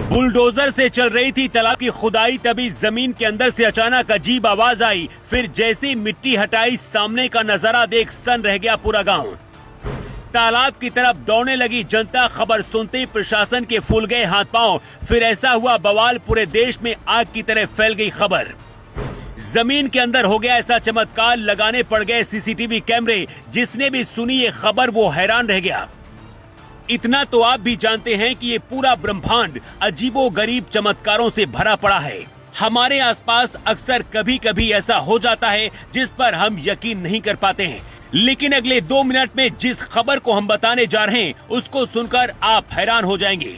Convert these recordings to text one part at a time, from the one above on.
Bulldozer से चल रही थी तालाब की खुदाई, तभी जमीन के अंदर से अचानक अजीब आवाज आई। फिर जैसी मिट्टी हटाई, सामने का नजारा देख सन रह गया पूरा गांव। तालाब की तरफ दौड़ने लगी जनता। खबर सुनते ही प्रशासन के फूल गए हाथ पांव। फिर ऐसा हुआ बवाल, पूरे देश में आग की तरह फैल गई खबर। जमीन के अंदर हो गया ऐसा चमत्कार, लगाने पड़ गए सीसीटीवी कैमरे। जिसने भी सुनी ये खबर वो हैरान रह गया। इतना तो आप भी जानते हैं कि ये पूरा ब्रह्मांड अजीबोगरीब चमत्कारों से भरा पड़ा है। हमारे आसपास अक्सर कभी कभी ऐसा हो जाता है जिस पर हम यकीन नहीं कर पाते हैं, लेकिन अगले 2 मिनट में जिस खबर को हम बताने जा रहे हैं उसको सुनकर आप हैरान हो जाएंगे।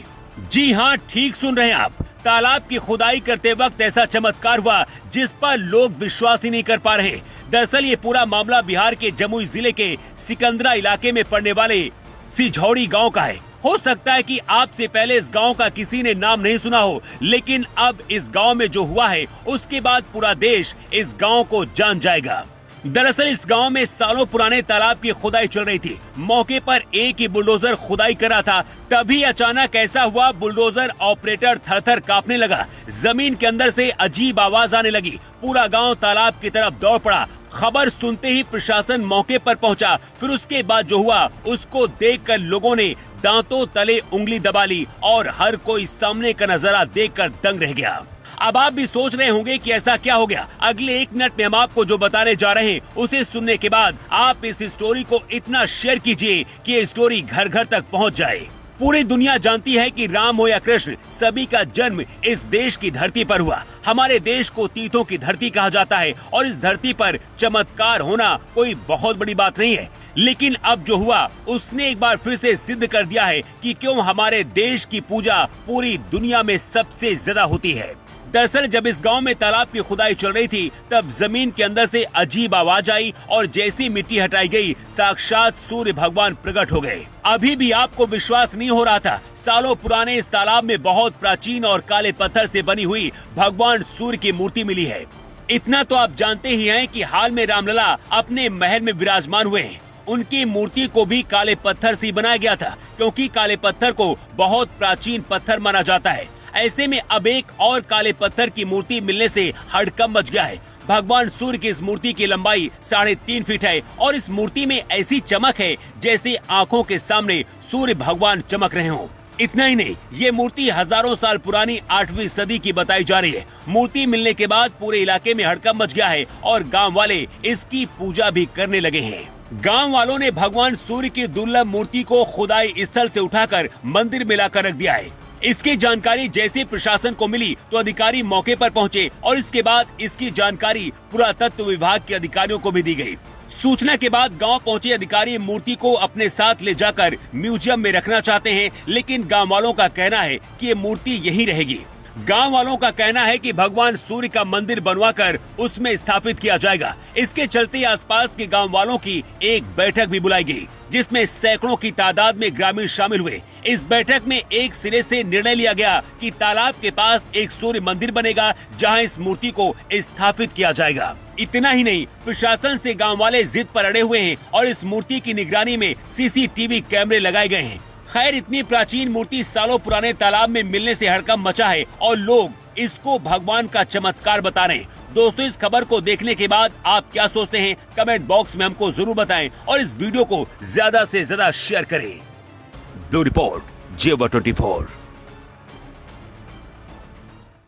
जी हाँ, ठीक सुन रहे हैं आप। तालाब की खुदाई करते वक्त ऐसा चमत्कार हुआ जिस पर लोग विश्वास ही नहीं कर पा रहे। दरअसल ये पूरा मामला बिहार के जमुई जिले के सिकंदरा इलाके में पड़ने वाले सिझौड़ी गांव का है। हो सकता है कि आपसे पहले इस गांव का किसी ने नाम नहीं सुना हो, लेकिन अब इस गांव में जो हुआ है उसके बाद पूरा देश इस गांव को जान जाएगा। दरअसल इस गांव में सालों पुराने तालाब की खुदाई चल रही थी। मौके पर एक ही बुलडोजर खुदाई कर रहा था, तभी अचानक ऐसा हुआ, बुलडोजर ऑपरेटर थर-थर कांपने लगा। जमीन के अंदर से अजीब आवाज आने लगी। पूरा गांव तालाब की तरफ दौड़ पड़ा। खबर सुनते ही प्रशासन मौके पर पहुंचा। फिर उसके बाद जो हुआ उसको देखकर लोगों ने दांतों तले उंगली दबा ली और हर कोई सामने का नजारा देखकर दंग रह गया। अब आप भी सोच रहे होंगे कि ऐसा क्या हो गया। अगले 1 मिनट में हम आपको जो बताने जा रहे हैं उसे सुनने के बाद आप इस स्टोरी को इतना शेयर कीजिए कि ये स्टोरी घर घर तक पहुंच जाए। पूरी दुनिया जानती है कि राम हो या कृष्ण, सभी का जन्म इस देश की धरती पर हुआ। हमारे देश को तीर्थों की धरती कहा जाता है और इस धरती पर चमत्कार होना कोई बहुत बड़ी बात नहीं है। लेकिन अब जो हुआ उसने एक बार फिर से सिद्ध कर दिया है कि क्यों हमारे देश की पूजा पूरी दुनिया में सबसे ज्यादा होती है। दरअसल जब इस गांव में तालाब की खुदाई चल रही थी तब जमीन के अंदर से अजीब आवाज आई और जैसी मिट्टी हटाई गई, साक्षात सूर्य भगवान प्रकट हो गए। अभी भी आपको विश्वास नहीं हो रहा था। सालों पुराने इस तालाब में बहुत प्राचीन और काले पत्थर से बनी हुई भगवान सूर्य की मूर्ति मिली है। इतना तो आप जानते ही हैं कि हाल में रामलला अपने महल में विराजमान हुए हैं। उनकी मूर्ति को भी काले पत्थर से बनाया गया था, क्योंकि काले पत्थर को बहुत प्राचीन पत्थर माना जाता है। ऐसे में अब एक और काले पत्थर की मूर्ति मिलने से हड़कंप मच गया है। भगवान सूर्य की इस मूर्ति की लंबाई 3.5 फीट है और इस मूर्ति में ऐसी चमक है जैसे आंखों के सामने सूर्य भगवान चमक रहे हों। इतना ही नहीं, ये मूर्ति हजारों साल पुरानी 8वीं सदी की बताई जा रही है। मूर्ति मिलने के बाद पूरे इलाके में हड़कंप मच गया है और गांव वाले इसकी पूजा भी करने लगे हैं। गांव वालों ने भगवान सूर्य की दुर्लभ मूर्ति को खुदाई स्थल से उठाकर मंदिर में लाकर रख दिया है। इसकी जानकारी जैसे प्रशासन को मिली तो अधिकारी मौके पर पहुंचे और इसके बाद इसकी जानकारी पुरातत्व विभाग के अधिकारियों को भी दी गई। सूचना के बाद गांव पहुंचे अधिकारी मूर्ति को अपने साथ ले जाकर म्यूजियम में रखना चाहते हैं, लेकिन गांव वालों का कहना है कि ये मूर्ति यहीं रहेगी। गांव वालों का कहना है कि भगवान सूर्य का मंदिर बनवाकर उसमें स्थापित किया जाएगा। इसके चलते आसपास के गांव वालों की एक बैठक भी बुलाई गई, जिसमें सैकड़ों की तादाद में ग्रामीण शामिल हुए। इस बैठक में एक सिरे से निर्णय लिया गया कि तालाब के पास एक सूर्य मंदिर बनेगा, जहां इस मूर्ति को स्थापित किया जाएगा। इतना ही नहीं, प्रशासन से गांव वाले जिद पर अड़े हुए हैं और इस मूर्ति की निगरानी में सीसीटीवी कैमरे लगाए गए हैं। खैर, इतनी प्राचीन मूर्ति सालों पुराने तालाब में मिलने से हड़कंप मचा है और लोग इसको भगवान का चमत्कार बता रहे हैं। दोस्तों, इस खबर को देखने के बाद आप क्या सोचते हैं, कमेंट बॉक्स में हमको जरूर बताएं और इस वीडियो को ज्यादा से ज्यादा शेयर करें। ब्लू रिपोर्ट, जेवा 24।